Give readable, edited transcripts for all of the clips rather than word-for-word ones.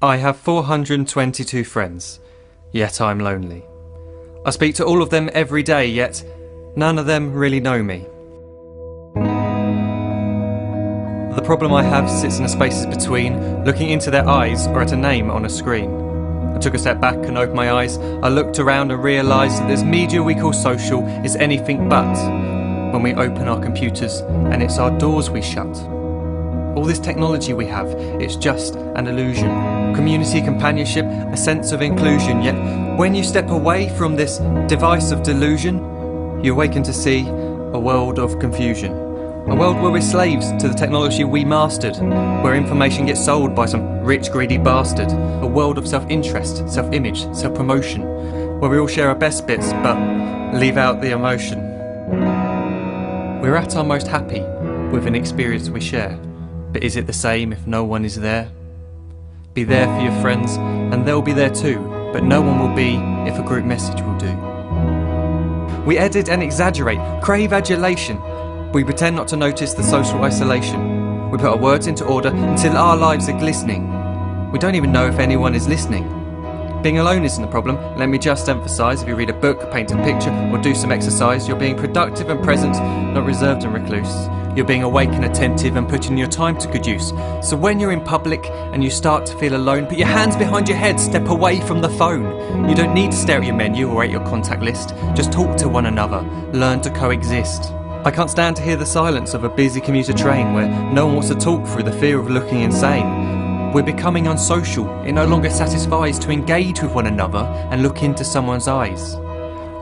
I have 422 friends, yet I'm lonely. I speak to all of them every day, yet none of them really know me. The problem I have sits in the spaces between looking into their eyes or at a name on a screen. I took a step back and opened my eyes. I looked around and realised that this media we call social is anything but when we open our computers and it's our doors we shut. All this technology we have, it's just an illusion. Community, companionship, a sense of inclusion. Yet when you step away from this device of delusion, you awaken to see a world of confusion. A world where we're slaves to the technology we mastered, where information gets sold by some rich, greedy bastard. A world of self-interest, self-image, self-promotion, where we all share our best bits but leave out the emotion. We're at our most happy with an experience we share. But is it the same if no one is there? Be there for your friends, and they'll be there too, but no one will be if a group message will do. We edit and exaggerate, crave adulation. We pretend not to notice the social isolation. We put our words into order until our lives are glistening. We don't even know if anyone is listening. Being alone isn't a problem. Let me just emphasise, if you read a book, paint a picture, or do some exercise, you're being productive and present, not reserved and recluse. You're being awake and attentive and putting your time to good use. So when you're in public and you start to feel alone, put your hands behind your head, step away from the phone. You don't need to stare at your menu or at your contact list. Just talk to one another, learn to coexist. I can't stand to hear the silence of a busy commuter train where no one wants to talk through the fear of looking insane. We're becoming unsocial. It no longer satisfies to engage with one another and look into someone's eyes.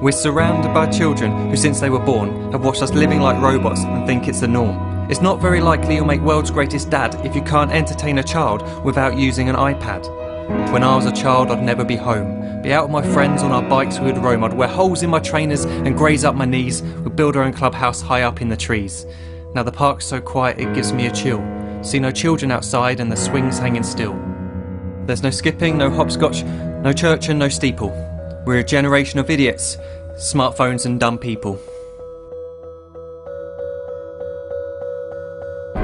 We're surrounded by children who, since they were born, have watched us living like robots and think it's the norm. It's not very likely you'll make world's greatest dad if you can't entertain a child without using an iPad. When I was a child, I'd never be home. Be out with my friends on our bikes, we would roam. I'd wear holes in my trainers and graze up my knees. We'd build our own clubhouse high up in the trees. Now the park's so quiet it gives me a chill. See no children outside and the swings hanging still. There's no skipping, no hopscotch, no church and no steeple. We're a generation of idiots, smartphones and dumb people.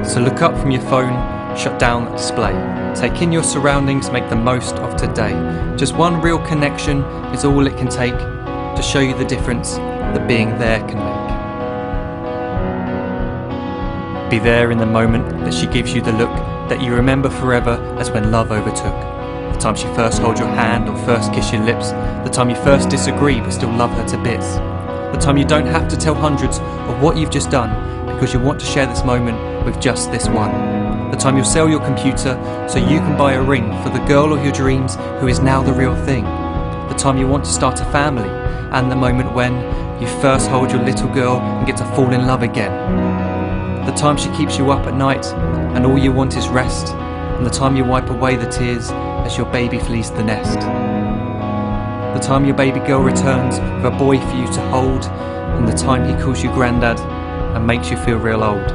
So look up from your phone, shut down the display. Take in your surroundings, make the most of today. Just one real connection is all it can take to show you the difference that being there can make. Be there in the moment that she gives you the look that you remember forever as when love overtook. The time she first holds your hand or first kiss your lips. The time you first disagree but still love her to bits. The time you don't have to tell hundreds of what you've just done because you want to share this moment with just this one. The time you'll sell your computer so you can buy a ring for the girl of your dreams who is now the real thing. The time you want to start a family, and the moment when you first hold your little girl and get to fall in love again. The time she keeps you up at night and all you want is rest, and the time you wipe away the tears as your baby flees the nest. The time your baby girl returns with a boy for you to hold, and the time he calls you granddad and makes you feel real old.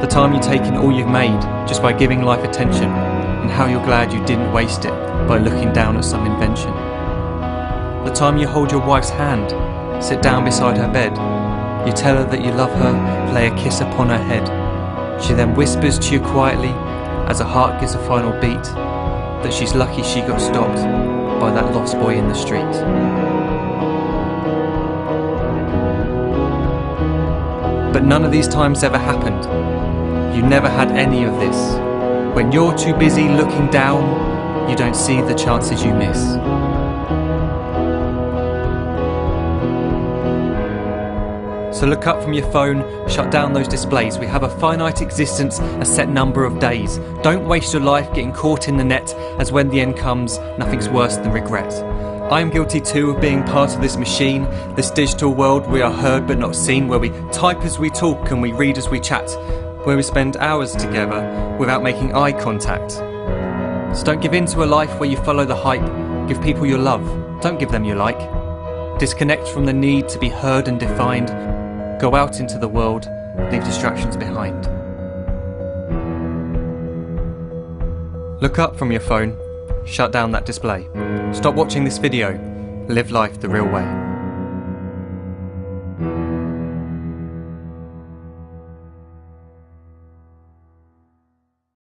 The time you take in all you've made just by giving life attention, and how you're glad you didn't waste it by looking down at some invention. The time you hold your wife's hand, sit down beside her bed, you tell her that you love her, lay a kiss upon her head. She then whispers to you quietly, as her heart gives a final beat, that she's lucky she got stopped by that lost boy in the street. But none of these times ever happened. You never had any of this. When you're too busy looking down, you don't see the chances you miss. So look up from your phone, shut down those displays. We have a finite existence, a set number of days. Don't waste your life getting caught in the net, as when the end comes, nothing's worse than regret. I am guilty too of being part of this machine, this digital world we are heard but not seen, where we type as we talk and we read as we chat, where we spend hours together without making eye contact. So don't give in to a life where you follow the hype. Give people your love, don't give them your like. Disconnect from the need to be heard and defined. Go out into the world, leave distractions behind. Look up from your phone, shut down that display. Stop watching this video, live life the real way.